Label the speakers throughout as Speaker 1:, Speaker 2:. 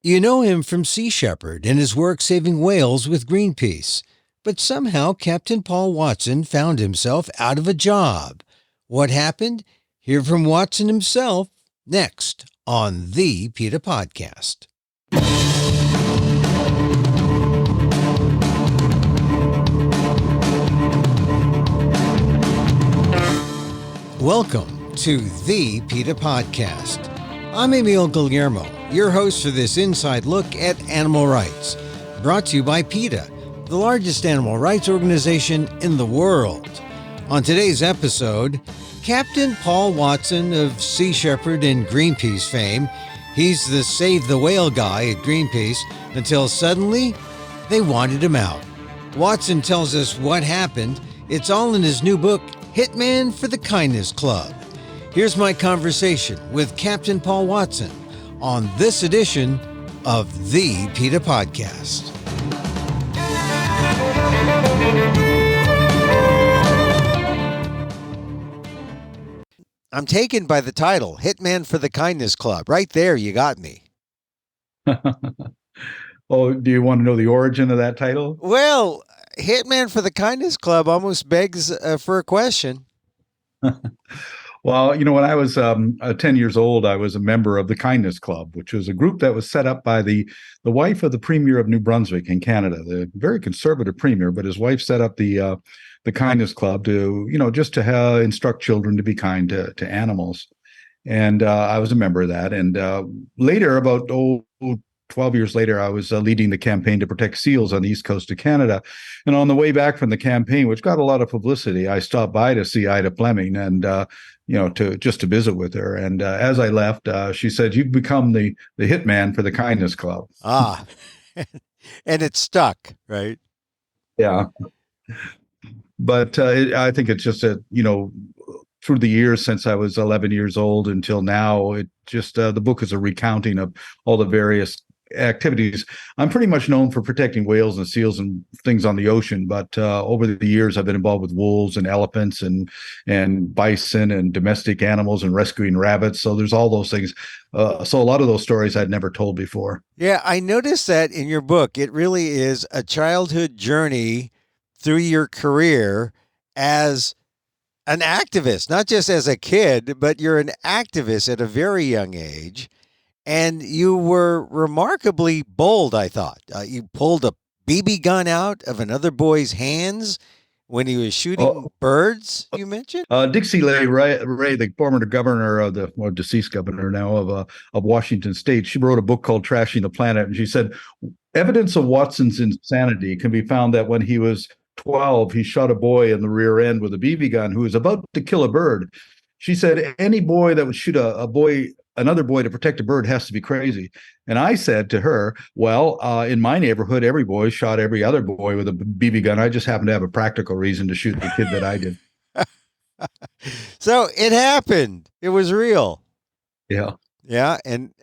Speaker 1: You know him from Sea Shepherd and his work saving whales with Greenpeace. But somehow Captain Paul Watson found himself out of a job. What happened? Hear from Watson himself next on the PETA Podcast. Welcome to the PETA Podcast. I'm Emil, Guillermo, your host for this inside look at animal rights, brought to you by PETA, the largest animal rights organization in the world. On today's episode, Captain Paul Watson of Sea Shepherd and Greenpeace fame. He's the Save the Whale guy at Greenpeace until suddenly they wanted him out. Watson tells us what happened. It's all in his new book, Hitman for the Kindness Club. Here's my conversation with Captain Paul Watson on this edition of the PETA Podcast. I'm taken by the title, Hitman for the Kindness Club. Right there, you got me.
Speaker 2: Oh, do you want to know the origin of that title?
Speaker 1: Well, Hitman for the Kindness Club almost begs for a question.
Speaker 2: Well, when I was 10 years old, I was a member of the Kindness Club, which was a group that was set up by the wife of the Premier of New Brunswick in Canada, the very conservative Premier, but his wife set up the Kindness Club to, just to instruct children to be kind to animals. And I was a member of that. And later, about 12 years later, I was leading the campaign to protect seals on the east coast of Canada. And on the way back from the campaign, which got a lot of publicity, I stopped by to see Ida Fleming and, to visit with her. And as I left, she said, "You've become the hitman for the Kindness Club."
Speaker 1: Ah, and it stuck, right?
Speaker 2: Yeah. But I think it's just that, through the years since I was 11 years old until now, it just the book is a recounting of all the various activities. I'm pretty much known for protecting whales and seals and things on the ocean, but over the years I've been involved with wolves and elephants and bison and domestic animals and rescuing rabbits. So there's all those things. So a lot of those stories I'd never told before.
Speaker 1: Yeah, I noticed that in your book. It really is a childhood journey through your career as an activist, not just as a kid, but you're an activist at a very young age. And you were remarkably bold, I thought. You pulled a BB gun out of another boy's hands when he was shooting birds, you mentioned?
Speaker 2: Dixie Ray, the former governor of deceased governor now of Washington State, she wrote a book called Trashing the Planet. And she said, evidence of Watson's insanity can be found that when he was 12, he shot a boy in the rear end with a BB gun who was about to kill a bird. She said, any boy that would shoot another boy to protect a bird has to be crazy. And I said to her, well, in my neighborhood, every boy shot every other boy with a BB gun. I just happen to have a practical reason to shoot the kid that I did.
Speaker 1: So it happened. It was real.
Speaker 2: Yeah.
Speaker 1: Yeah. And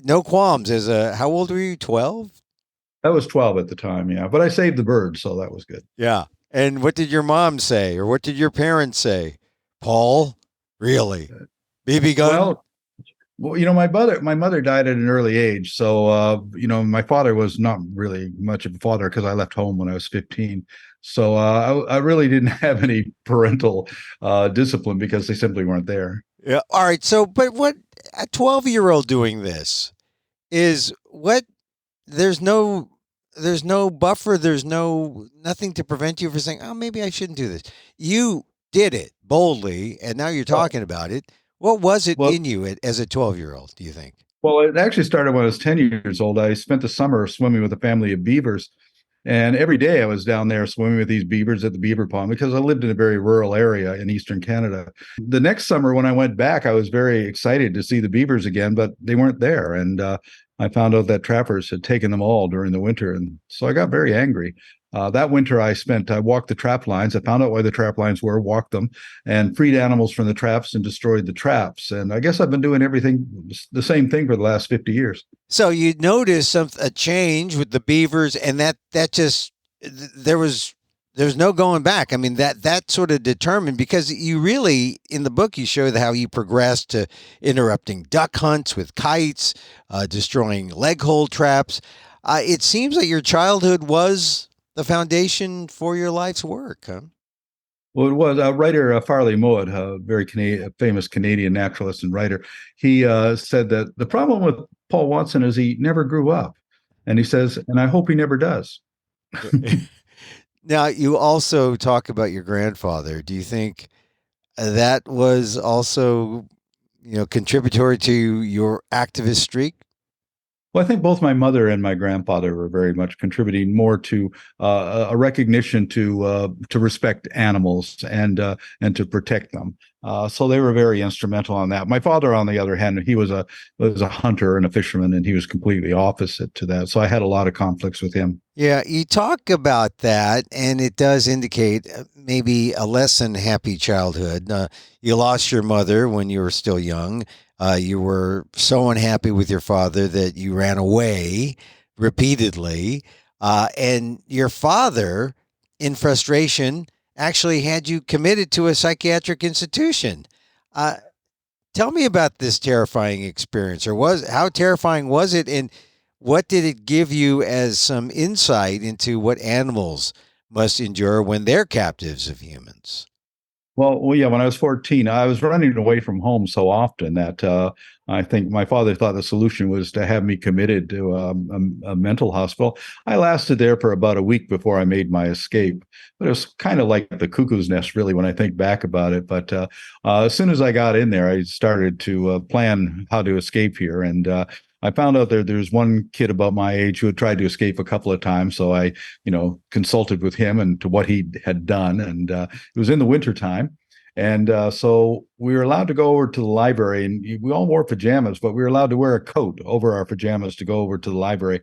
Speaker 1: no qualms. How old were you? 12?
Speaker 2: I was 12 at the time. Yeah. But I saved the bird. So that was good.
Speaker 1: Yeah. And what did your mom say? Or what did your parents say? Paul, really? BB gun?
Speaker 2: Well, my mother died at an early age. So, my father was not really much of a father because I left home when I was 15. So I really didn't have any parental discipline because they simply weren't there.
Speaker 1: Yeah. All right. So, but what a 12-year-old doing this is what? There's no buffer. There's nothing to prevent you from saying, oh, maybe I shouldn't do this. You did it boldly, and now you're talking about it. What was it in you as a 12-year-old, do you think?
Speaker 2: Well, it actually started when I was 10 years old. I spent the summer swimming with a family of beavers. And every day I was down there swimming with these beavers at the beaver pond because I lived in a very rural area in eastern Canada. The next summer when I went back, I was very excited to see the beavers again, but they weren't there. And I found out that trappers had taken them all during the winter. And so I got very angry. That winter I walked the trap lines. I found out why the trap lines were, walked them, and freed animals from the traps and destroyed the traps. And I guess I've been doing the same thing for the last 50 years.
Speaker 1: So you noticed a change with the beavers, and that just, there was there's no going back. I mean, that sort of determined, because you really, in the book, you show how you progressed to interrupting duck hunts with kites, destroying leg hold traps. It seems like your childhood was the foundation for your life's work, huh?
Speaker 2: Well, it was writer Farley Mowat, a very famous Canadian naturalist and writer. He said that the problem with Paul Watson is he never grew up. And he says, and I hope he never does.
Speaker 1: Now, you also talk about your grandfather. Do you think that was also, contributory to your activist streak?
Speaker 2: Well, I think both my mother and my grandfather were very much contributing more to a recognition to respect animals and to protect them. So they were very instrumental on that. My father, on the other hand, he was a hunter and a fisherman, and he was completely opposite to that. So I had a lot of conflicts with him.
Speaker 1: Yeah, you talk about that, and it does indicate maybe a less than happy childhood. You lost your mother when you were still young. You were so unhappy with your father that you ran away repeatedly. And your father, in frustration, actually had you committed to a psychiatric institution. Uh, Tell me about this terrifying experience, or how terrifying was it? And what did it give you as some insight into what animals must endure when they're captives of humans?
Speaker 2: Well, yeah, when I was 14, I was running away from home so often that I think my father thought the solution was to have me committed to a mental hospital. I lasted there for about a week before I made my escape. But it was kind of like the cuckoo's nest, really, when I think back about it. But as soon as I got in there, I started to plan how to escape here. And I found out there's one kid about my age who had tried to escape a couple of times. So I, consulted with him and to what he had done. And it was in the wintertime. And so we were allowed to go over to the library, and we all wore pajamas, but we were allowed to wear a coat over our pajamas to go over to the library.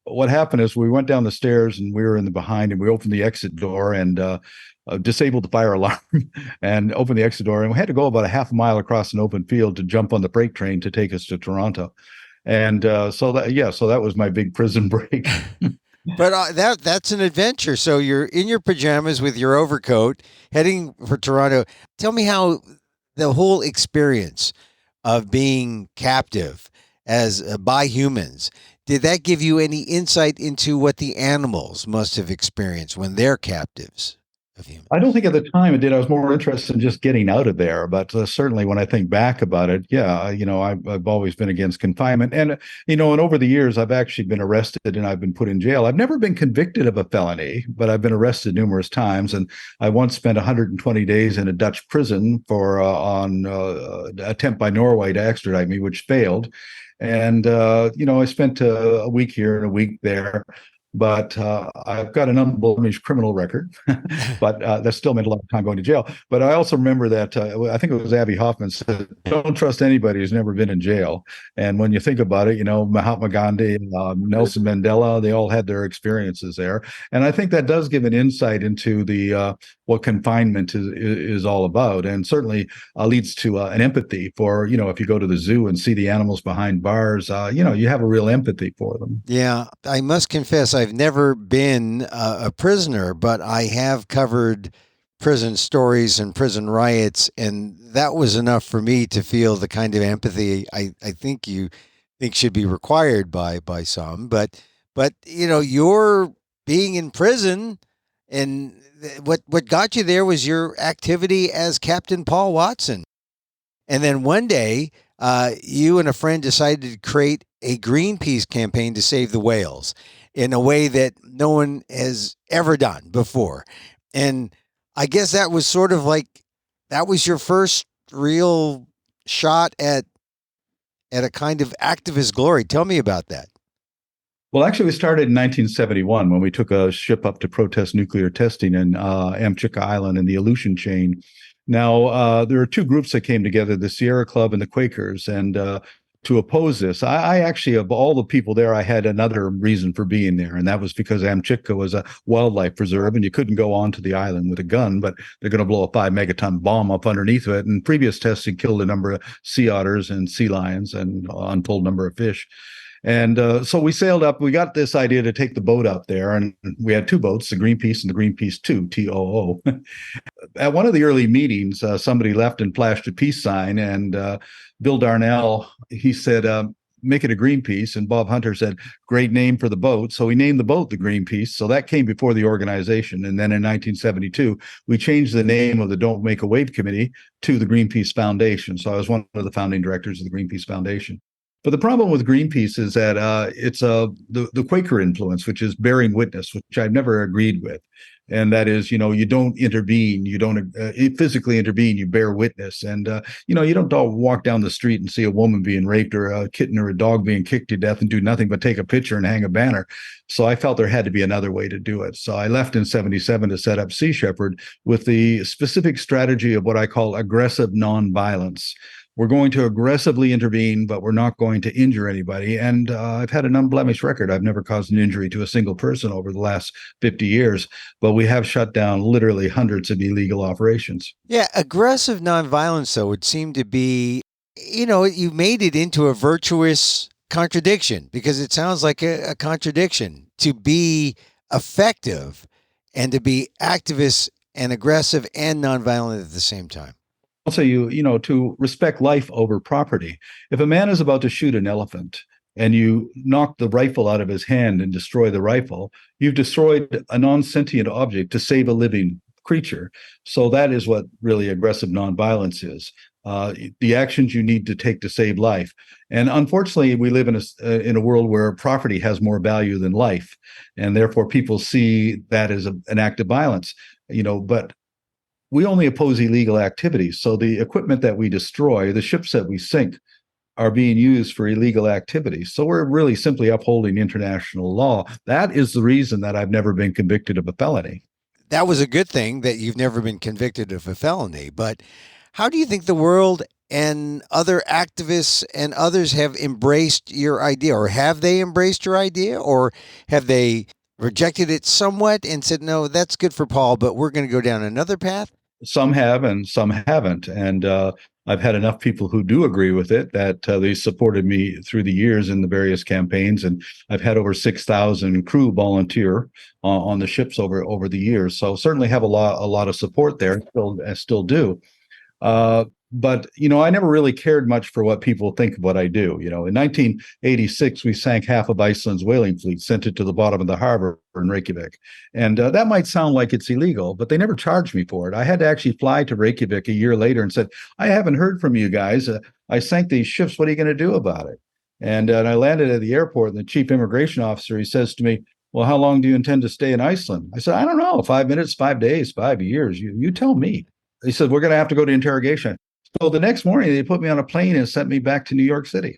Speaker 2: What happened is we went down the stairs, and we were in the behind, and we opened the exit door and disabled the fire alarm and opened the exit door. And we had to go about a half a mile across an open field to jump on the freight train to take us to Toronto. And so that was my big prison break.
Speaker 1: But that's an adventure. So you're in your pajamas with your overcoat heading for Toronto. Tell me how the whole experience of being captive as by humans, did that give you any insight into what the animals must have experienced when they're captives of humans?
Speaker 2: I don't think at the time it did. I was more interested in just getting out of there. But certainly when I think back about it, yeah, I've always been against confinement. And, and over the years, I've actually been arrested and I've been put in jail. I've never been convicted of a felony, but I've been arrested numerous times. And I once spent 120 days in a Dutch prison on attempt by Norway to extradite me, which failed. And, I spent a week here and a week there. But I've got an unblemished criminal record, but that still meant a lot of time going to jail. But I also remember that I think it was Abby Hoffman said, "Don't trust anybody who's never been in jail." And when you think about it, Mahatma Gandhi, Nelson Mandela, they all had their experiences there. And I think that does give an insight into the what confinement is all about, and certainly leads to an empathy for, if you go to the zoo and see the animals behind bars, you have a real empathy for them.
Speaker 1: Yeah, I must confess, I've never been a prisoner, but I have covered prison stories and prison riots, and that was enough for me to feel the kind of empathy I think you think should be required by some. But you're being in prison, and what got you there was your activity as Captain Paul Watson. And then one day, you and a friend decided to create a Greenpeace campaign to save the whales in a way that no one has ever done before. And I guess that was sort of like, that was your first real shot at a kind of activist glory. Tell me about that.
Speaker 2: Well, actually, we started in 1971 when we took a ship up to protest nuclear testing in Amchitka Island in the Aleutian Chain. Now, there are two groups that came together, the Sierra Club and the Quakers, and to oppose this. I actually, of all the people there, I had another reason for being there, and that was because Amchitka was a wildlife preserve, and you couldn't go onto the island with a gun, but they're going to blow a 5-megaton bomb up underneath it, and previous tests had killed a number of sea otters and sea lions and an untold number of fish. And so we sailed up. We got this idea to take the boat up there, and we had two boats, the Greenpeace and the Greenpeace 2, TOO. At one of the early meetings, somebody left and flashed a peace sign, and Bill Darnell, he said, make it a Greenpeace. And Bob Hunter said, great name for the boat. So we named the boat the Greenpeace. So that came before the organization. And then in 1972, we changed the name of the Don't Make a Wave Committee to the Greenpeace Foundation. So I was one of the founding directors of the Greenpeace Foundation. But the problem with Greenpeace is that it's the Quaker influence, which is bearing witness, which I've never agreed with. And that is, you don't intervene, you don't physically intervene, you bear witness. And, you don't walk down the street and see a woman being raped or a kitten or a dog being kicked to death and do nothing but take a picture and hang a banner. So I felt there had to be another way to do it. So I left in 77 to set up Sea Shepherd with the specific strategy of what I call aggressive nonviolence. We're going to aggressively intervene, but we're not going to injure anybody. And I've had an unblemished record. I've never caused an injury to a single person over the last 50 years, but we have shut down literally hundreds of illegal operations.
Speaker 1: Yeah, aggressive nonviolence, though, would seem to be, you made it into a virtuous contradiction, because it sounds like a contradiction to be effective and to be activist and aggressive and nonviolent at the same time.
Speaker 2: Also, to respect life over property. If a man is about to shoot an elephant and you knock the rifle out of his hand and destroy the rifle, you've destroyed a non-sentient object to save a living creature. So that is what really aggressive nonviolence is. The actions you need to take to save life. And unfortunately, we live in a world where property has more value than life, and therefore people see that as an act of violence. But we only oppose illegal activities. So the equipment that we destroy, the ships that we sink, are being used for illegal activities. So we're really simply upholding international law. That is the reason that I've never been convicted of a felony.
Speaker 1: That was a good thing that you've never been convicted of a felony. But how do you think the world and other activists and others have embraced your idea? Or have they embraced your idea? Or have they rejected it somewhat and said, no, that's good for Paul, but we're going to go down another path?
Speaker 2: Some have and some haven't. And I've had enough people who do agree with it that they supported me through the years in the various campaigns. And I've had over 6,000 crew volunteer on the ships over the years. So certainly have a lot of support there. I still do. But, I never really cared much for what people think of what I do. In 1986, we sank half of Iceland's whaling fleet, sent it to the bottom of the harbor in Reykjavik. And that might sound like it's illegal, but they never charged me for it. I had to actually fly to Reykjavik a year later and said, I haven't heard from you guys. I sank these ships. What are you going to do about it? And I landed at the airport, and the chief immigration officer, he says to me, well, how long do you intend to stay in Iceland? I said, I don't know, 5 minutes, 5 days, 5 years. You tell me. He said, we're going to have to go to interrogation. So the next morning, they put me on a plane and sent me back to New York City.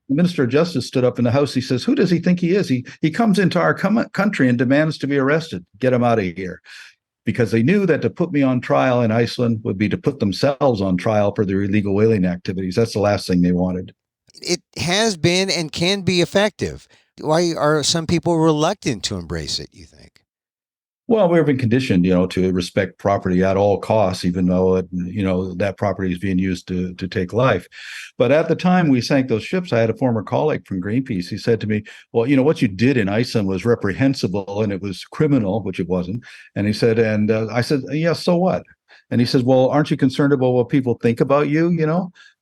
Speaker 2: The Minister of Justice stood up in the House. He says, who does he think he is? He comes into our country and demands to be arrested. Get him out of here. Because they knew that to put me on trial in Iceland would be to put themselves on trial for their illegal whaling activities. That's the last thing they wanted.
Speaker 1: It has been and can be effective. Why are some people reluctant to embrace it, you think?
Speaker 2: Well, we've been conditioned, to respect property at all costs, even though, that property is being used to take life. But at the time we sank those ships, I had a former colleague from Greenpeace. He said to me, well, what you did in Iceland was reprehensible and it was criminal, which it wasn't. And he said, and I said, yeah, so what? And he says, well, aren't you concerned about what people think about you,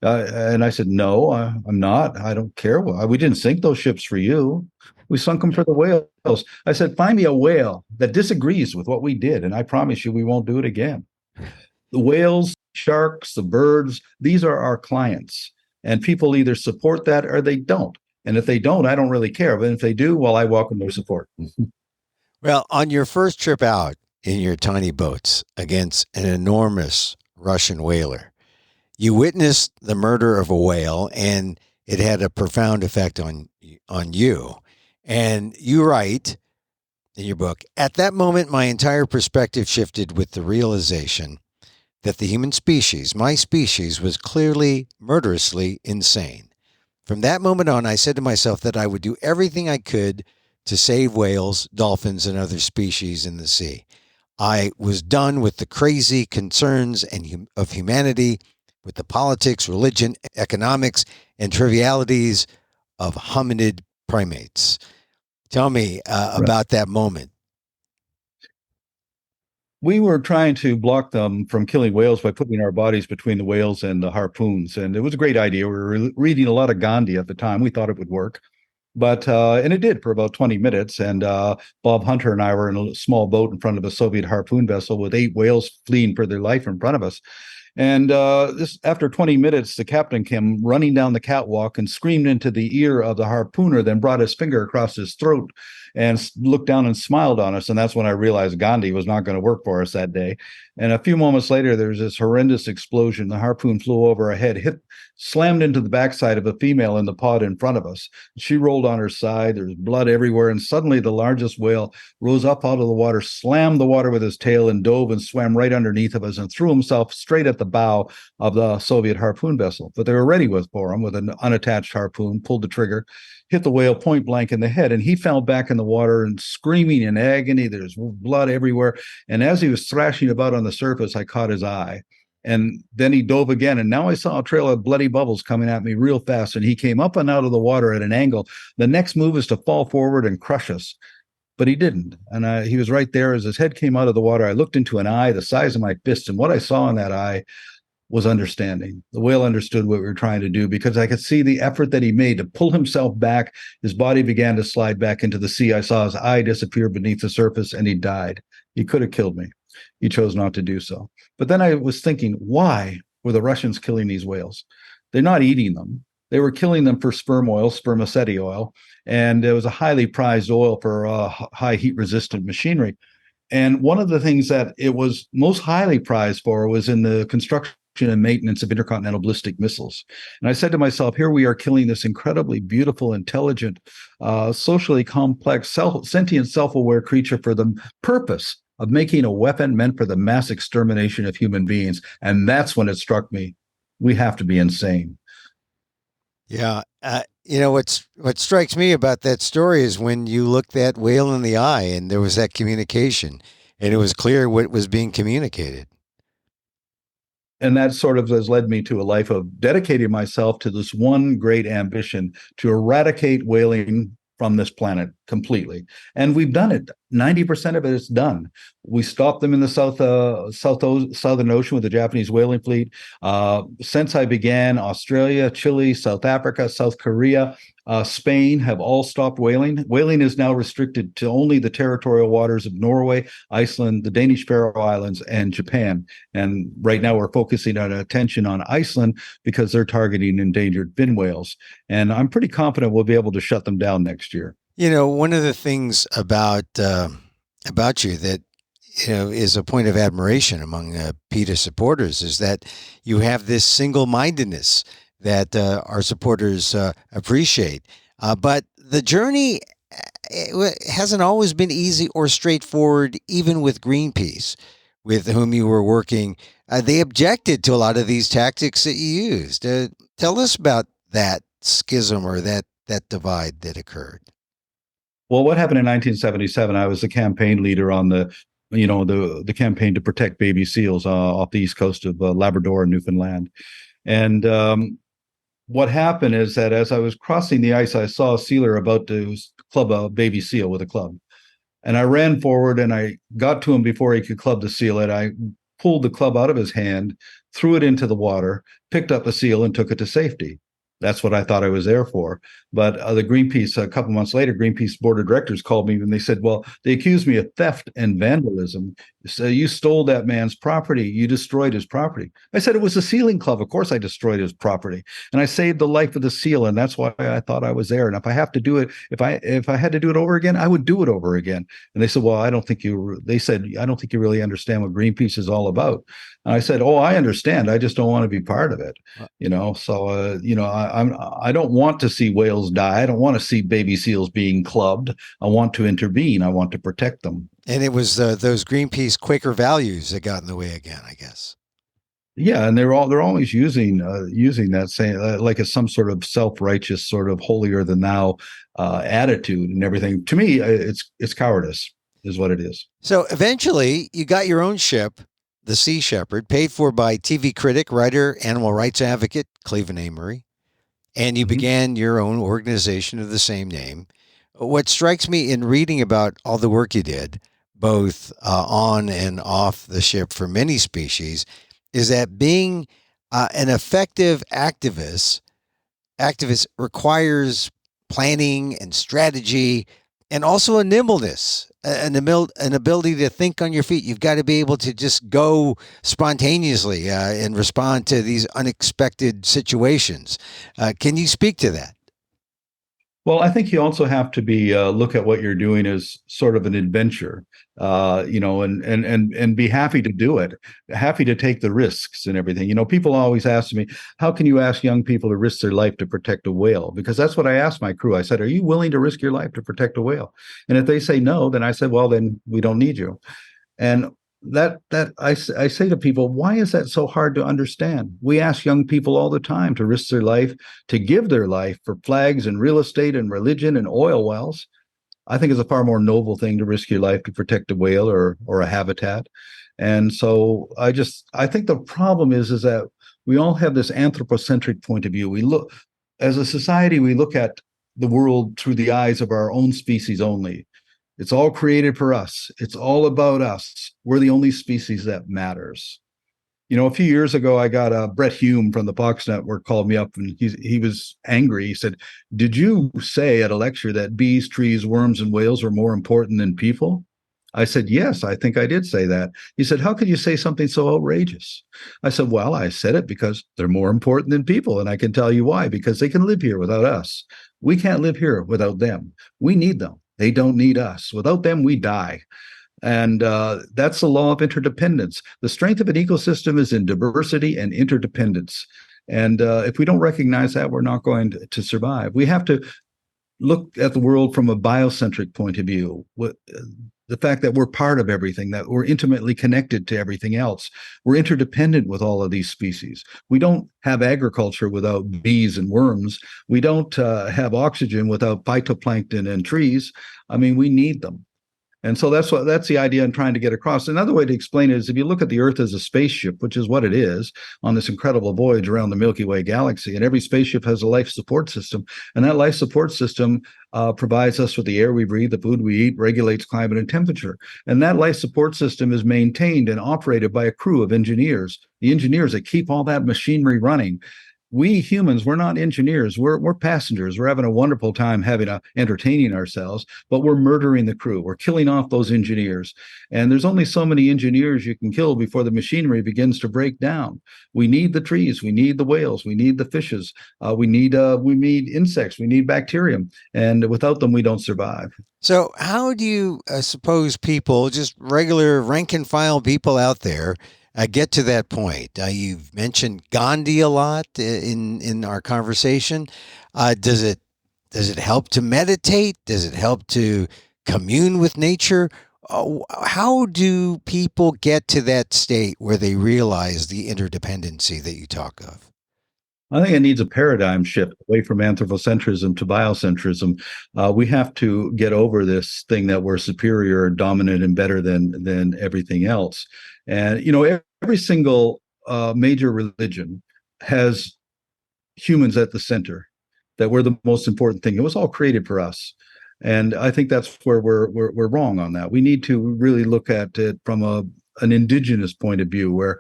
Speaker 2: and I said, no, I'm not. I don't care. We didn't sink those ships for you. We sunk them for the whales. I said, find me a whale that disagrees with what we did, and I promise you we won't do it again. The whales, sharks, the birds, these are our clients. And people either support that or they don't. And if they don't, I don't really care. But if they do, well, I welcome their support.
Speaker 1: Well, on your first trip out in your tiny boats against an enormous Russian whaler, you witnessed the murder of a whale, and it had a profound effect on you. And you write in your book, at that moment, my entire perspective shifted with the realization that the human species, my species, was clearly murderously insane. From that moment on, I said to myself that I would do everything I could to save whales, dolphins, and other species in the sea. I was done with the crazy concerns of humanity, with the politics, religion, economics, and trivialities of hominid primates. Tell me
Speaker 2: Right.
Speaker 1: about that moment.
Speaker 2: We were trying to block them from killing whales by putting our bodies between the whales and the harpoons. And it was a great idea. We were reading a lot of Gandhi at the time. We thought it would work. But and it did for about 20 minutes. And Bob Hunter and I were in a small boat in front of a Soviet harpoon vessel with 8 whales fleeing for their life in front of us. And this, after 20 minutes, the captain came running down the catwalk and screamed into the ear of the harpooner, then brought his finger across his throat and looked down and smiled on us. And that's when I realized Gandhi was not going to work for us that day. And a few moments later, there was this horrendous explosion. The harpoon flew over our head, slammed into the backside of a female in the pod in front of us. She rolled on her side. There was blood everywhere. And suddenly the largest whale rose up out of the water, slammed the water with his tail, and dove and swam right underneath of us and threw himself straight at the bow of the Soviet harpoon vessel. But they were ready for him with an unattached harpoon, pulled the trigger, hit the whale point blank in the head, and he fell back in the water and screaming in agony. There's blood everywhere. And as he was thrashing about on the surface, I caught his eye. And then he dove again. And now I saw a trail of bloody bubbles coming at me real fast. And he came up and out of the water at an angle. The next move is to fall forward and crush us. But he didn't. And he was right there as his head came out of the water. I looked into an eye the size of my fist. And what I saw in that eye was understanding. The whale understood what we were trying to do because I could see the effort that he made to pull himself back. His body began to slide back into the sea. I saw his eye disappear beneath the surface and he died. He could have killed me. He chose not to do so. But then I was thinking, why were the Russians killing these whales? They're not eating them. They were killing them for sperm oil, spermaceti oil, and it was a highly prized oil for high heat resistant machinery. And one of the things that it was most highly prized for was in the construction and maintenance of intercontinental ballistic missiles. And I said to myself, here we are killing this incredibly beautiful, intelligent, socially complex, sentient, self-aware creature for the purpose of making a weapon meant for the mass extermination of human beings. And that's when it struck me, we have to be insane.
Speaker 1: Yeah. What strikes me about that story is when you looked that whale in the eye and there was that communication and it was clear what was being communicated.
Speaker 2: And that sort of has led me to a life of dedicating myself to this one great ambition to eradicate whaling from this planet completely. And we've done it. 90% of it is done. We stopped them in the Southern Ocean with the Japanese whaling fleet. Since I began, Australia, Chile, South Africa, South Korea, Spain have all stopped whaling. Whaling is now restricted to only the territorial waters of Norway, Iceland, the Danish Faroe Islands, and Japan. And right now we're focusing our attention on Iceland because they're targeting endangered fin whales. And I'm pretty confident we'll be able to shut them down next year.
Speaker 1: One of the things about you that is a point of admiration among PETA supporters is that you have this single-mindedness that our supporters appreciate. But the journey hasn't always been easy or straightforward, even with Greenpeace, with whom you were working. They objected to a lot of these tactics that you used. Tell us about that schism or that divide that occurred.
Speaker 2: Well, what happened in 1977? I was the campaign leader on the campaign to protect baby seals off the east coast of Labrador and Newfoundland. And what happened is that as I was crossing the ice, I saw a sealer about to club a baby seal with a club. And I ran forward and I got to him before he could club the seal. And I pulled the club out of his hand, threw it into the water, picked up the seal and took it to safety. That's what I thought I was there for. But the Greenpeace, a couple months later, Greenpeace board of directors called me and they said, well, they accused me of theft and vandalism. So you stole that man's property. You destroyed his property. I said, it was a sealing club. Of course I destroyed his property. And I saved the life of the seal. And that's why I thought I was there. And if I have to do it, if I had to do it over again, I would do it over again. And they said, well, I don't think you really understand what Greenpeace is all about. And I said, oh, I understand. I just don't want to be part of it. So, I don't want to see whales die. I don't want to see baby seals being clubbed. I want to intervene. I want to protect them.
Speaker 1: And it was those Greenpeace Quaker values that got in the way again, I guess.
Speaker 2: Yeah, and they're always using that saying like as some sort of self-righteous, sort of holier than thou attitude and everything. To me, it's cowardice, is what it is.
Speaker 1: So eventually, you got your own ship, the Sea Shepherd, paid for by TV critic, writer, animal rights advocate Cleveland Amory. and you began your own organization of the same name. What strikes me in reading about all the work you did, both on and off the ship for many species, is that being an effective activist requires planning and strategy and also a nimbleness, an ability to think on your feet. You've got to be able to just go spontaneously and respond to these unexpected situations. Can you speak to that?
Speaker 2: Well, I think you also have to be look at what you're doing as sort of an adventure, and be happy to do it, happy to take the risks and everything. People always ask me, how can you ask young people to risk their life to protect a whale? Because that's what I asked my crew. I said, are you willing to risk your life to protect a whale? And if they say no, then I said, well, then we don't need you. And I say to people, why is that so hard to understand? We ask young people all the time to risk their life, to give their life for flags and real estate and religion and oil wells. I think it's a far more noble thing to risk your life to protect a whale or a habitat. And so I think the problem is that we all have this anthropocentric point of view. As a society, we look at the world through the eyes of our own species only. It's all created for us. It's all about us. We're the only species that matters. A few years ago, I got Brett Hume from the Fox Network called me up, and he was angry. He said, "Did you say at a lecture that bees, trees, worms, and whales are more important than people?" I said, "Yes, I think I did say that." He said, "How could you say something so outrageous?" I said, "Well, I said it because they're more important than people, and I can tell you why. Because they can live here without us. We can't live here without them. We need them. They don't need us. Without them, we die." And that's the law of interdependence. The strength of an ecosystem is in diversity and interdependence. And if we don't recognize that, we're not going to survive. We have to look at the world from a biocentric point of view. The fact that we're part of everything, that we're intimately connected to everything else. We're interdependent with all of these species. We don't have agriculture without bees and worms. We don't have oxygen without phytoplankton and trees. I mean, we need them. And so that's the idea I'm trying to get across. Another way to explain it is if you look at the Earth as a spaceship, which is what it is on this incredible voyage around the Milky Way galaxy, and every spaceship has a life support system, and that life support system provides us with the air we breathe, the food we eat, regulates climate and temperature. And that life support system is maintained and operated by a crew of engineers, the engineers that keep all that machinery running. We humans, we're not engineers. We're passengers. We're having a wonderful time entertaining ourselves, but we're murdering the crew. We're killing off those engineers. And there's only so many engineers you can kill before the machinery begins to break down. We need the trees. We need the whales. We need the fishes. We need insects. We need bacterium. And without them, we don't survive.
Speaker 1: So how do you suppose people, just regular rank and file people out there, get to that point? You've mentioned Gandhi a lot in our conversation. Does it help to meditate? Does it help to commune with nature? How do people get to that state where they realize the interdependency that you talk of?
Speaker 2: I think it needs a paradigm shift away from anthropocentrism to biocentrism. We have to get over this thing that we're superior, dominant, and better than everything else. And every single major religion has humans at the center. That we're the most important thing. It was all created for us, and I think that's where we're wrong on that. We need to really look at it from an indigenous point of view, where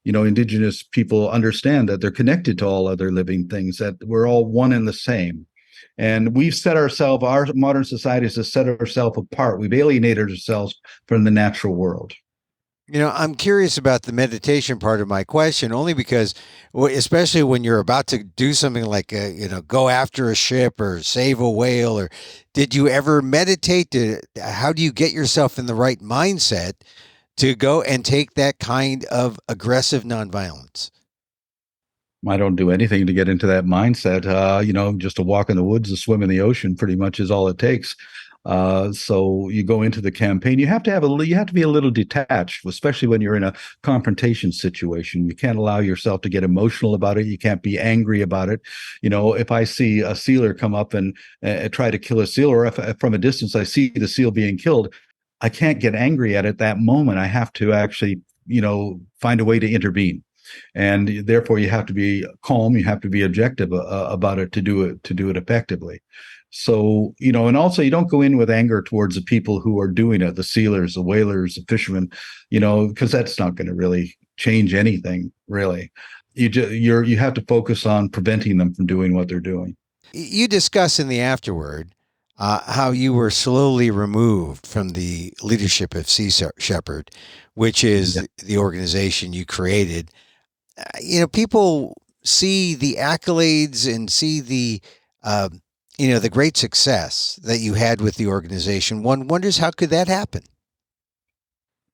Speaker 2: indigenous people understand that they're connected to all other living things, that we're all one and the same. And our modern societies have set ourselves apart. We've alienated ourselves from the natural world.
Speaker 1: I'm curious about the meditation part of my question, only because, especially when you're about to do something like, go after a ship or save a whale, or did you ever meditate? How do you get yourself in the right mindset to go and take that kind of aggressive nonviolence?
Speaker 2: I don't do anything to get into that mindset. Just to walk in the woods, to swim in the ocean, pretty much is all it takes. So you go into the campaign. You have to be a little detached, especially when you're in a confrontation situation. You can't allow yourself to get emotional about it. You can't be angry about it. If I see a sealer come up and try to kill a seal, or if from a distance I see the seal being killed, I can't get angry at it that moment. I have to actually, find a way to intervene. and therefore you have to be calm, you have to be objective about it to do it effectively. So, and also you don't go in with anger towards the people who are doing it, the sealers, the whalers, the fishermen, because that's not going to really change anything, really. You have to focus on preventing them from doing what they're doing.
Speaker 1: You discuss in the afterward how you were slowly removed from the leadership of Sea Shepherd, which is the organization you created. People see the accolades and see the great success that you had with the organization. One wonders, how could that happen?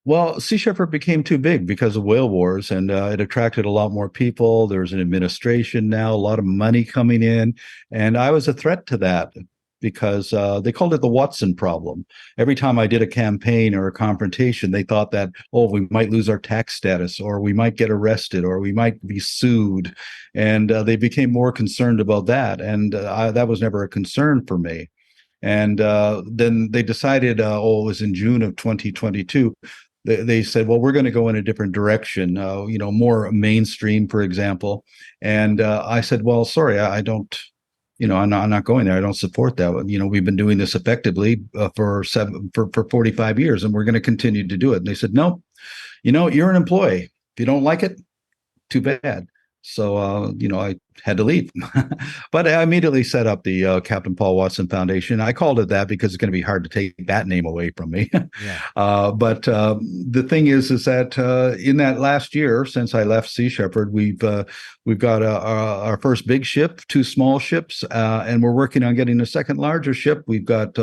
Speaker 2: Well, Sea Shepherd became too big because of whale wars, and it attracted a lot more people. There's an administration now, a lot of money coming in, and I was a threat to that because they called it the Watson problem. Every time I did a campaign or a confrontation, they thought that, we might lose our tax status, or we might get arrested, or we might be sued, and they became more concerned about that, and that was never a concern for me. And then they decided, it was in June of 2022, they said, well, we're going to go in a different direction, more mainstream, for example. And I said, well, sorry, I don't, I'm not going there. I don't support that. We've been doing this effectively for 45 years, and we're going to continue to do it. And they said, no, you're an employee. If you don't like it, too bad. So, I had to leave. But I immediately set up the Captain Paul Watson Foundation. I called it that because it's going to be hard to take that name away from me.
Speaker 1: Yeah.
Speaker 2: But the thing is that in that last year, since I left Sea Shepherd, we've got our first big ship, 2 small ships, and we're working on getting a second larger ship. We've got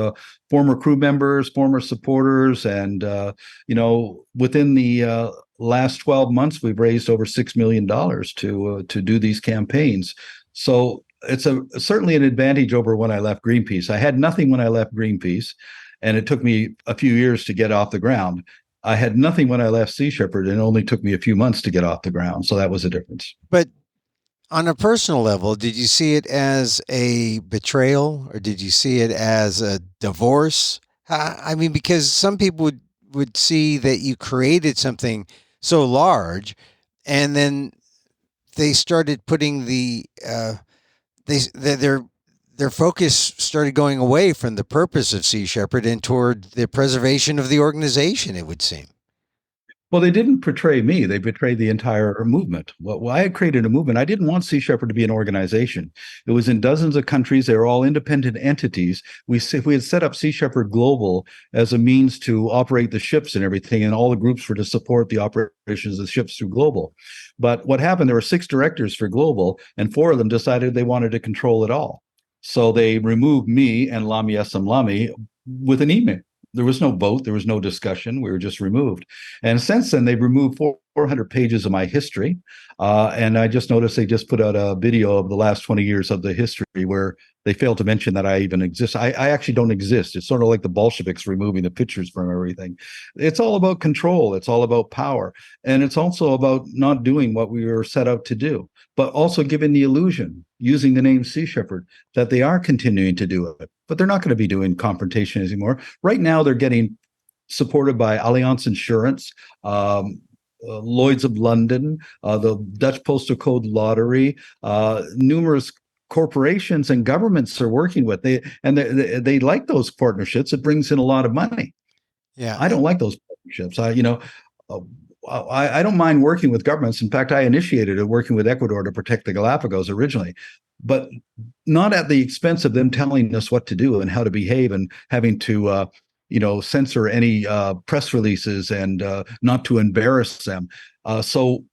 Speaker 2: former crew members, former supporters, and within the last 12 months, we've raised over $6 million to do these campaigns. So it's certainly an advantage over when I left Greenpeace. I had nothing when I left Greenpeace, and it took me a few years to get off the ground. I had nothing when I left Sea Shepherd, and it only took me a few months to get off the ground. So that was a difference.
Speaker 1: But on a personal level, did you see it as a betrayal, or did you see it as a divorce? I mean, because some people would see that you created something so large, and then they started putting their focus started going away from the purpose of Sea Shepherd and toward the preservation of the organization, it would seem.
Speaker 2: Well, they didn't betray me. They betrayed the entire movement. Well, I had created a movement. I didn't want Sea Shepherd to be an organization. It was in dozens of countries. They were all independent entities. We had set up Sea Shepherd Global as a means to operate the ships and everything, and all the groups were to support the operations of the ships through Global. But what happened, there were 6 directors for Global, and 4 of them decided they wanted to control it all. So they removed me and Lami Essam Lami with an email. There was no vote. There was no discussion. We were just removed. And since then, they've removed 400 pages of my history. And I just noticed they just put out a video of the last 20 years of the history where they failed to mention that I even exist. I actually don't exist. It's sort of like the Bolsheviks removing the pictures from everything. It's all about control. It's all about power. And it's also about not doing what we were set out to do, but also giving the illusion, using the name Sea Shepherd, that they are continuing to do it. But they're not going to be doing confrontation anymore. Right now, they're getting supported by Allianz Insurance, Lloyd's of London, the Dutch Postal Code Lottery, numerous corporations and governments are working with. They like those partnerships. It brings in a lot of money.
Speaker 1: Yeah,
Speaker 2: I don't like those partnerships. I don't mind working with governments. In fact, I initiated it working with Ecuador to protect the Galapagos originally, but not at the expense of them telling us what to do and how to behave and having to, censor any press releases and not to embarrass them. So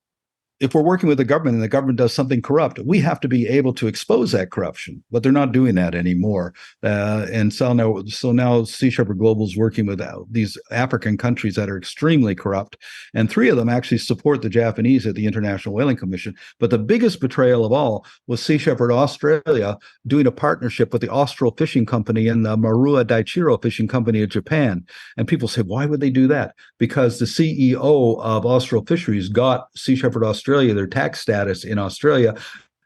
Speaker 2: if we're working with the government and the government does something corrupt, we have to be able to expose that corruption, but they're not doing that anymore. And so now Sea Shepherd Global is working with these African countries that are extremely corrupt. And 3 of them actually support the Japanese at the International Whaling Commission. But the biggest betrayal of all was Sea Shepherd Australia doing a partnership with the Austral Fishing Company and the Marua Daiichiro Fishing Company of Japan. And people say, why would they do that? Because the CEO of Austral Fisheries got Sea Shepherd Australia their tax status in Australia,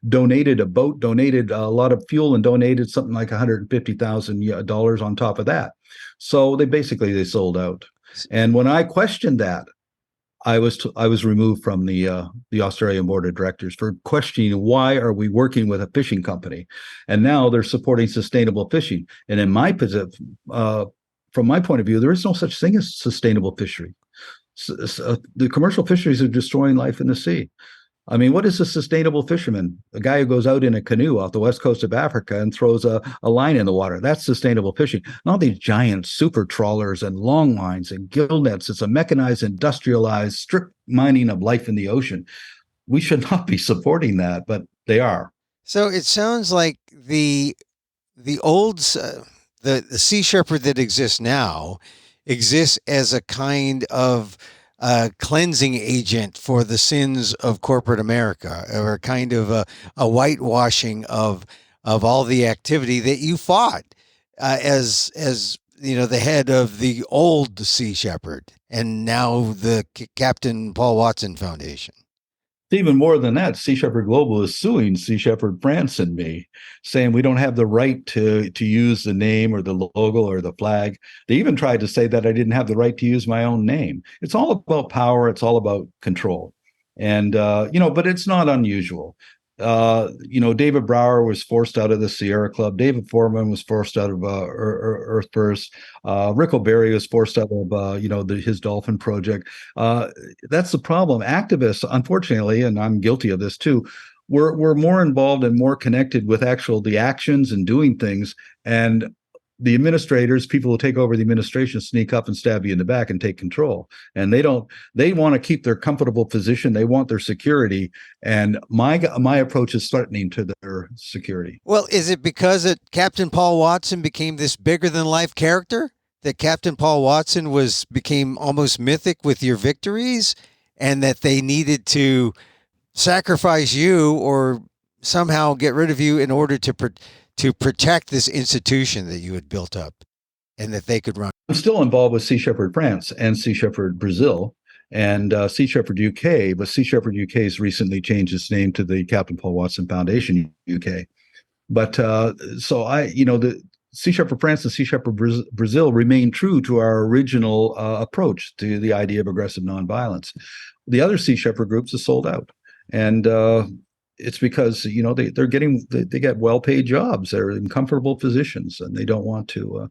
Speaker 2: donated a boat, donated a lot of fuel, and donated something like $150,000 on top of that. So they sold out. And when I questioned that, I was removed from the Australian board of directors for questioning why are we working with a fishing company, and now they're supporting sustainable fishing. And in my position, from my point of view, there is no such thing as sustainable fishery. The commercial fisheries are destroying life in the sea. I mean, what is a sustainable fisherman? A guy who goes out in a canoe off the west coast of Africa and throws a line in the water. That's sustainable fishing. Not these giant super trawlers and long lines and gill nets. It's a mechanized, industrialized, strip mining of life in the ocean. We should not be supporting that, but they are.
Speaker 1: So it sounds like the old the sea shepherd that exists now exists as a kind of cleansing agent for the sins of corporate America, or a kind of a whitewashing of all the activity that you fought as you know, the head of the old Sea Shepherd, and now the Captain Paul Watson Foundation.
Speaker 2: Even more than that, Sea Shepherd Global is suing Sea Shepherd France and me, saying we don't have the right to use the name or the logo or the flag. They even tried to say that I didn't have the right to use my own name. It's all about power. It's all about control. And, but it's not unusual. David Brower was forced out of the Sierra Club. David Foreman was forced out of Earth First. Rick O'Berry was forced out of his dolphin project. That's the problem. Activists, unfortunately, and I'm guilty of this too, we're more involved and more connected with the actions and doing things. And the administrators, people who take over the administration, sneak up and stab you in the back and take control. And they want to keep their comfortable position. They want their security. And my approach is threatening to their security.
Speaker 1: Well, is it because Captain Paul Watson became this bigger than life character, that Captain Paul Watson became almost mythic with your victories, and that they needed to sacrifice you or somehow get rid of you in order to protect this institution that you had built up and that they could run?
Speaker 2: I'm still involved with Sea Shepherd France and Sea Shepherd Brazil and Sea Shepherd UK, but Sea Shepherd UK has recently changed its name to the Captain Paul Watson Foundation UK. But the Sea Shepherd France and Sea Shepherd Brazil remain true to our original approach to the idea of aggressive nonviolence. The other Sea Shepherd groups are sold out. And it's because they get well-paid jobs. They're in comfortable positions, and they don't want to.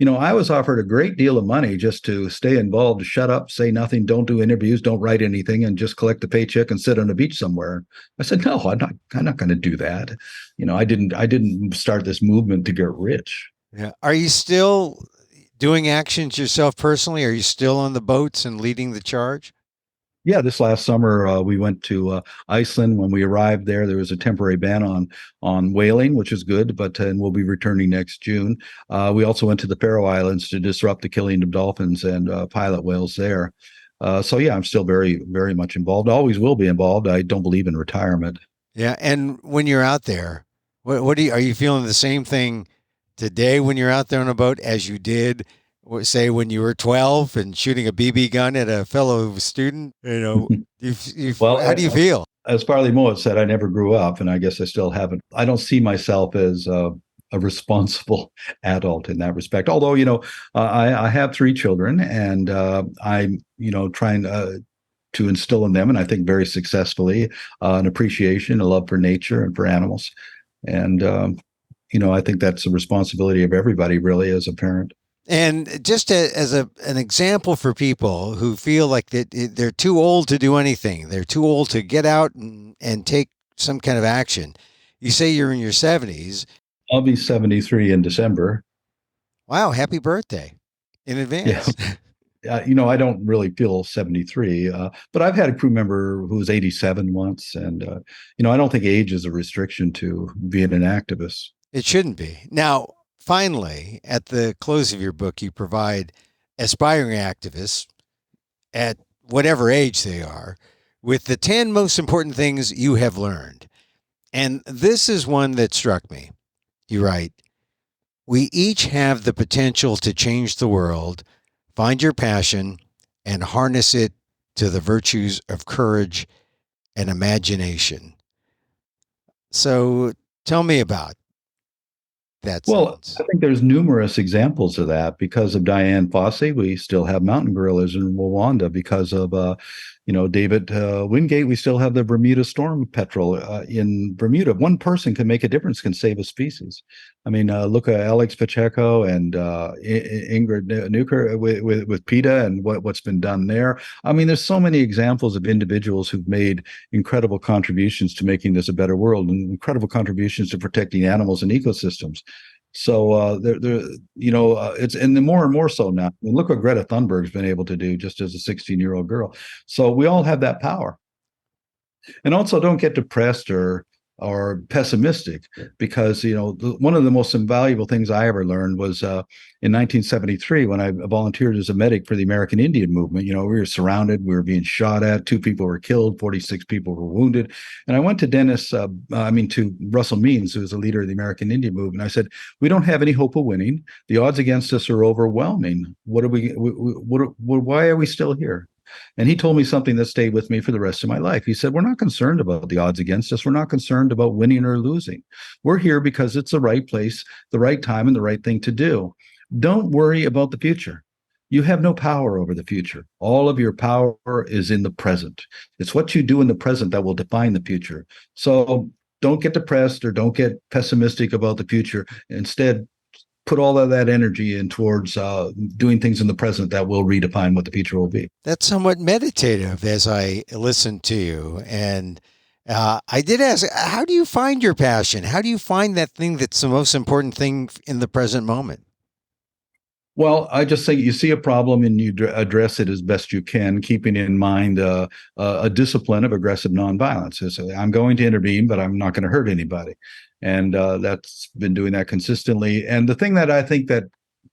Speaker 2: I was offered a great deal of money just to stay involved, to shut up, say nothing, don't do interviews, don't write anything, and just collect a paycheck and sit on a beach somewhere. I said, no, I'm not going to do that. I didn't start this movement to get rich.
Speaker 1: Yeah. Are you still doing actions yourself personally? Are you still on the boats and leading the charge?
Speaker 2: Yeah, this last summer we went to Iceland. When we arrived there was a temporary ban on whaling, which is good, and we'll be returning next June. We also went to the Faroe Islands to disrupt the killing of dolphins and pilot whales there. So yeah, I'm still very, very much involved. Always will be involved. I don't believe in retirement.
Speaker 1: Yeah, and when you're out there, are you feeling the same thing today when you're out there on a boat as you did, say, when you were 12 and shooting a BB gun at a fellow student? Well, how do you feel?
Speaker 2: As Farley Mowat said, I never grew up, and I guess I still haven't. I don't see myself as a responsible adult in that respect. Although, I have 3 children, and I'm, trying to instill in them, and I think very successfully, an appreciation, a love for nature and for animals. And, I think that's a responsibility of everybody, really, as a parent.
Speaker 1: And just as an example for people who feel like that they're too old to do anything, they're too old to get out and take some kind of action. You say you're in your 70s.
Speaker 2: I'll be 73 in December.
Speaker 1: Wow. Happy birthday in advance.
Speaker 2: Yeah. I don't really feel 73, but I've had a crew member who was 87 once. And, I don't think age is a restriction to being an activist.
Speaker 1: It shouldn't be. Now, finally, at the close of your book, you provide aspiring activists at whatever age they are with the 10 most important things you have learned. And this is one that struck me. You write, "We each have the potential to change the world. Find your passion and harness it to the virtues of courage and imagination." So tell me about that
Speaker 2: Well,
Speaker 1: sentence?
Speaker 2: I think there's numerous examples of that. Because of Diane Fossey, we still have mountain gorillas in Rwanda. Because of, David Wingate, we still have the Bermuda storm petrel in Bermuda. One person can make a difference, can save a species. I mean, look at Alex Pacheco and Ingrid Nuker with PETA and what's been done there. I mean, there's so many examples of individuals who've made incredible contributions to making this a better world and incredible contributions to protecting animals and ecosystems. So it's and the more and more so now. I mean, look what Greta Thunberg's been able to do just as a 16-year-old girl. So we all have that power. And also, don't get depressed or pessimistic, because one of the most invaluable things I ever learned was in 1973 when I volunteered as a medic for the American Indian movement. We were surrounded, we were being shot at, 2 people were killed, 46 people were wounded, and I went to to Russell Means, who was the leader of the American Indian movement. I said, we don't have any hope of winning. The odds against us are overwhelming. Why are we still here? And he told me something that stayed with me for the rest of my life. He said, we're not concerned about the odds against us. We're not concerned about winning or losing. We're here because it's the right place, the right time, and the right thing to do. Don't worry about the future. You have no power over the future. All of your power is in the present. It's what you do in the present that will define the future. So don't get depressed or don't get pessimistic about the future. Instead, put all of that energy in towards doing things in the present that will redefine what the future will be.
Speaker 1: That's somewhat meditative as I listen to you. And I did ask, how do you find your passion? How do you find that thing that's the most important thing in the present moment?
Speaker 2: Well, I just say you see a problem and you address it as best you can, keeping in mind a discipline of aggressive nonviolence. So I'm going to intervene, but I'm not going to hurt anybody. And that's been doing that consistently. And the thing that I think that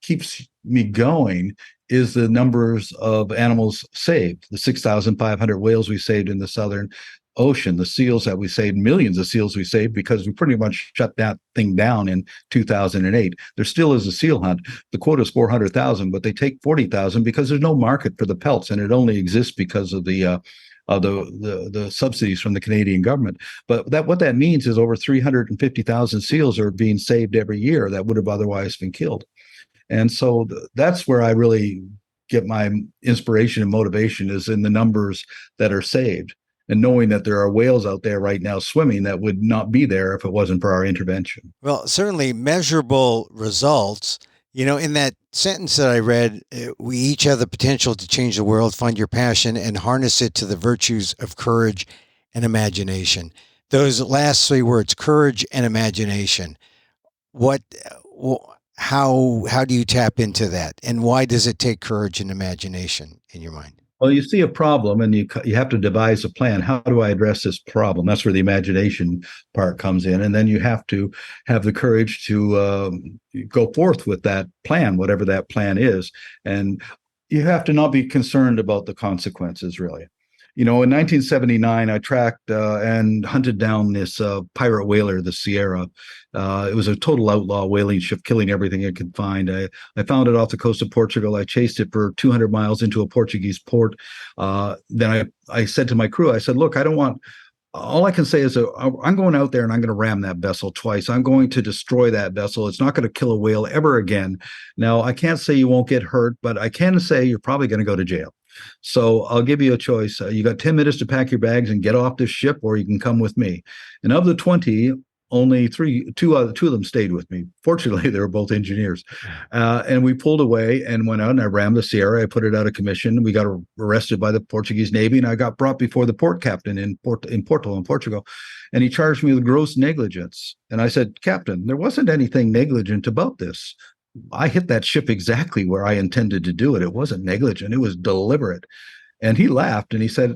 Speaker 2: keeps me going is the numbers of animals saved, the 6,500 whales we saved in the Southern Ocean, the seals that we saved, millions of seals we saved, because we pretty much shut that thing down in 2008. There still is a seal hunt. The quota is 400,000, but they take 40,000 because there's no market for the pelts, and it only exists because of the subsidies from the Canadian government. But what that means is over 350,000 seals are being saved every year that would have otherwise been killed. And so that's where I really get my inspiration and motivation, is in the numbers that are saved, and knowing that there are whales out there right now swimming that would not be there if it wasn't for our intervention.
Speaker 1: Well, certainly measurable results. In that sentence that I read, we each have the potential to change the world, find your passion, and harness it to the virtues of courage and imagination. Those last 3 words, courage and imagination. How do you tap into that? And why does it take courage and imagination in your mind?
Speaker 2: Well, you see a problem and you have to devise a plan. How do I address this problem? That's where the imagination part comes in. And then you have to have the courage to go forth with that plan, whatever that plan is. And you have to not be concerned about the consequences, really. In 1979, I tracked and hunted down this pirate whaler, the Sierra. It was a total outlaw whaling ship, killing everything it could find. I found it off the coast of Portugal. I chased it for 200 miles into a Portuguese port. Then I said to my crew, I said, look, all I can say is I'm going out there and I'm going to ram that vessel twice. I'm going to destroy that vessel. It's not going to kill a whale ever again. Now, I can't say you won't get hurt, but I can say you're probably going to go to jail. So I'll give you a choice. You got 10 minutes to pack your bags and get off this ship, or you can come with me. And of the 20, only two of them stayed with me. Fortunately, they were both engineers. And we pulled away and went out, and I rammed the Sierra. I put it out of commission. We got arrested by the Portuguese Navy, and I got brought before the port captain in Porto, in Portugal. And he charged me with gross negligence. And I said, Captain, there wasn't anything negligent about this. I hit that ship exactly where I intended to do it. It wasn't negligent. It was deliberate. And he laughed and he said,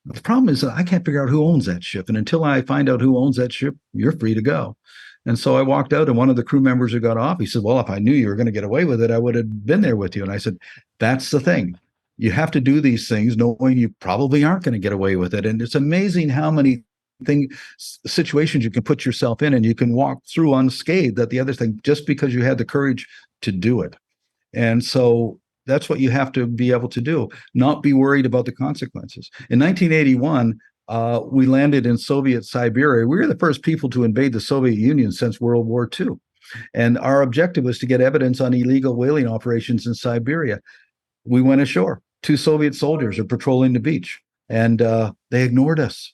Speaker 2: the problem is that I can't figure out who owns that ship. And until I find out who owns that ship, you're free to go. And so I walked out, and one of the crew members who got off, he said, well, if I knew you were going to get away with it, I would have been there with you. And I said, that's the thing. You have to do these things knowing you probably aren't going to get away with it. And it's amazing how many situations you can put yourself in, and you can walk through unscathed, that the other thing, just because you had the courage to do it. And so that's what you have to be able to do, not be worried about the consequences. In 1981, we landed in Soviet Siberia. We were the first people to invade the Soviet Union since World War II. And our objective was to get evidence on illegal whaling operations in Siberia. We went ashore. 2 Soviet soldiers are patrolling the beach, and they ignored us.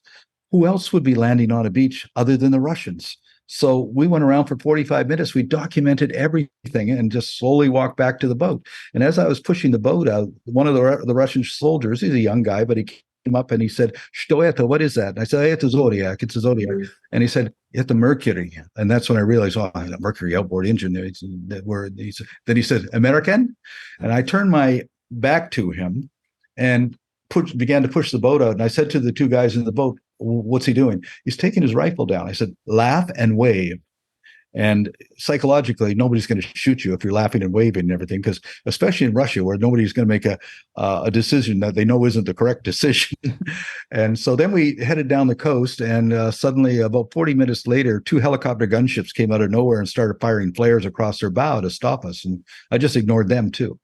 Speaker 2: Who else would be landing on a beach other than the Russians? So we went around for 45 minutes. We documented everything and just slowly walked back to the boat. And as I was pushing the boat out, one of the Russian soldiers, he's a young guy, but he came up and he said, "Что это? What is that?" And I said, "It's a Zodiac. It's a Zodiac." And he said, "It's the Mercury." And that's when I realized, oh, the Mercury outboard engine. Then he said, "American?" And I turned my back to him and began to push the boat out. And I said to the 2 guys in the boat, "What's he doing?" "He's taking his rifle down." I said, "Laugh and wave." And psychologically, nobody's going to shoot you if you're laughing and waving and everything, because especially in Russia, where nobody's going to make a decision that they know isn't the correct decision. And so then we headed down the coast, and suddenly, about 40 minutes later, 2 helicopter gunships came out of nowhere and started firing flares across their bow to stop us. And I just ignored them too.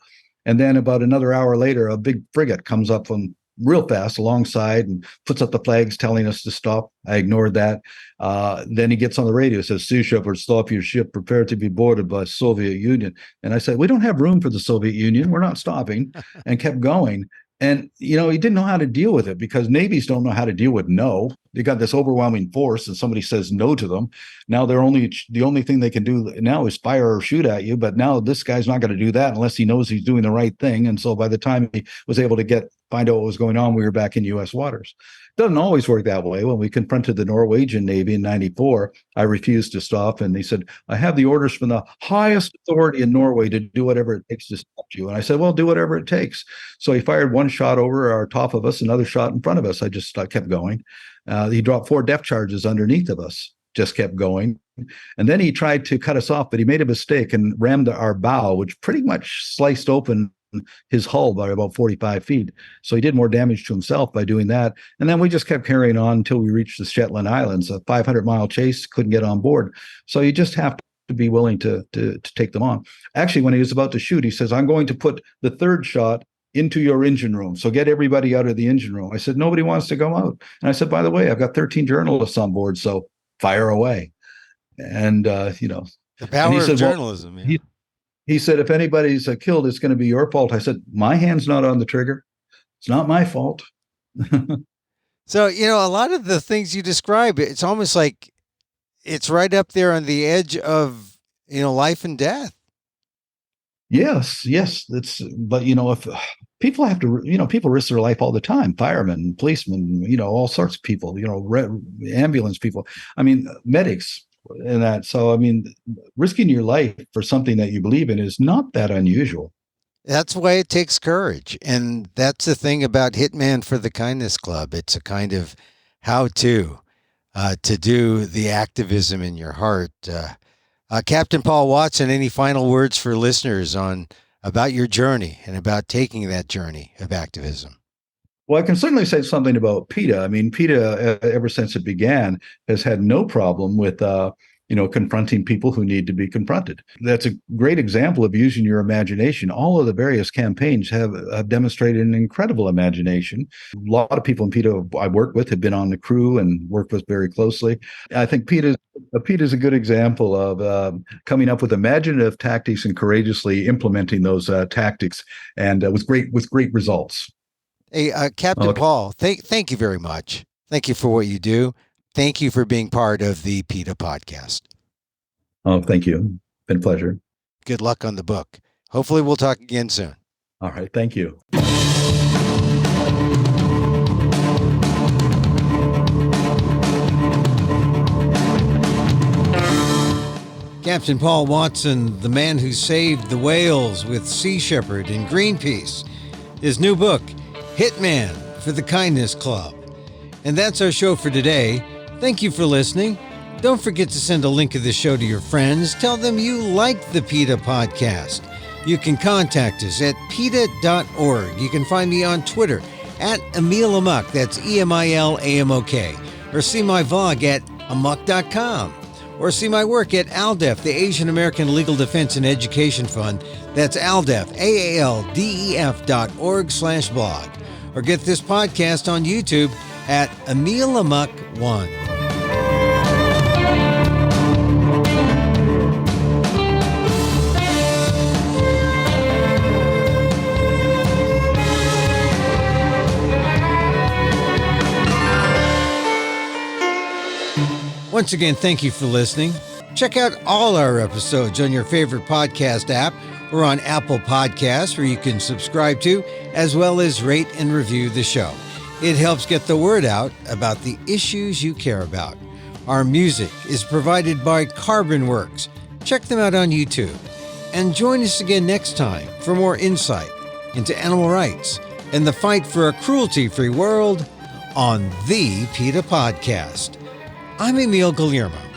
Speaker 2: And then about another hour later, a big frigate comes up from real fast alongside and puts up the flags telling us to stop. I ignored that. Then he gets on the radio, says, "Sea Shepherd, stop your ship, prepare to be boarded by Soviet Union." And I said, "We don't have room for the Soviet Union. We're not stopping," and kept going. And, he didn't know how to deal with it, because navies don't know how to deal with no. They got this overwhelming force, and somebody says no to them. Now the only thing they can do now is fire or shoot at you. But now this guy's not going to do that unless he knows he's doing the right thing. And so by the time he was able to find out what was going on, we were back in U.S. waters. Doesn't always work that way. When we confronted the Norwegian Navy in 94, I refused to stop. And they said, "I have the orders from the highest authority in Norway to do whatever it takes to stop you." And I said, "Well, do whatever it takes." So he fired 1 shot over our top of us, another shot in front of us. I just kept going. He dropped 4 depth charges underneath of us, just kept going. And then he tried to cut us off, but he made a mistake and rammed our bow, which pretty much sliced open his hull by about 45 feet. So he did more damage to himself by doing that. And then we just kept carrying on until we reached the Shetland Islands. A 500-mile chase, couldn't get on board. So you just have to be willing to take them on. Actually, when he was about to shoot, he says, "I'm going to put the 3rd shot into your engine room. So get everybody out of the engine room." I said, "Nobody wants to go out." And I said, "By the way, I've got 13 journalists on board, so fire away." And,
Speaker 1: the power of journalism.
Speaker 2: Well, he said, "If anybody's killed, it's going to be your fault." I said, "My hand's not on the trigger. It's not my fault."
Speaker 1: So, a lot of the things you describe, it's almost like it's right up there on the edge of, life and death.
Speaker 2: Yes. But if people have to, people risk their life all the time. Firemen, policemen, all sorts of people, ambulance people. I mean, medics and that. So, risking your life for something that you believe in is not that unusual.
Speaker 1: That's why it takes courage. And that's the thing about Hitman for the Kindness Club. It's a kind of how-to do the activism in your heart. Captain Paul Watson, any final words for listeners about your journey and about taking that journey of activism?
Speaker 2: Well, I can certainly say something about PETA. PETA, ever since it began, has had no problem with, confronting people who need to be confronted. That's a great example of using your imagination. All of the various campaigns have demonstrated an incredible imagination. A lot of people in PETA I work with have been on the crew and worked with very closely. I think PETA is a good example of coming up with imaginative tactics and courageously implementing those tactics, and with great results.
Speaker 1: Hey, Captain Paul, thank you very much. Thank you for what you do. Thank you for being part of the PETA Podcast.
Speaker 2: Oh, thank you. Been a pleasure.
Speaker 1: Good luck on the book. Hopefully we'll talk again soon.
Speaker 2: All right. Thank you.
Speaker 1: Captain Paul Watson, the man who saved the whales with Sea Shepherd and Greenpeace. His new book, Hitman for the Kindness Club. And that's our show for today. Thank you for listening. Don't forget to send a link of the show to your friends. Tell them you like the PETA Podcast. You can contact us at PETA.org. You can find me on Twitter at Emil Amok. That's EMILAMOK. Or see my vlog at amok.com. Or see my work at ALDEF, the Asian American Legal Defense and Education Fund. That's ALDEF, AALDEF.org/blog. Or get this podcast on YouTube at Emil Amok 1. Once again, thank you for listening. Check out all our episodes on your favorite podcast app or on Apple Podcasts, where you can subscribe to, as well as rate and review the show. It helps get the word out about the issues you care about. Our music is provided by Carbon Works. Check them out on YouTube. And join us again next time for more insight into animal rights and the fight for a cruelty-free world on the PETA Podcast. I'm Emil Guillermo.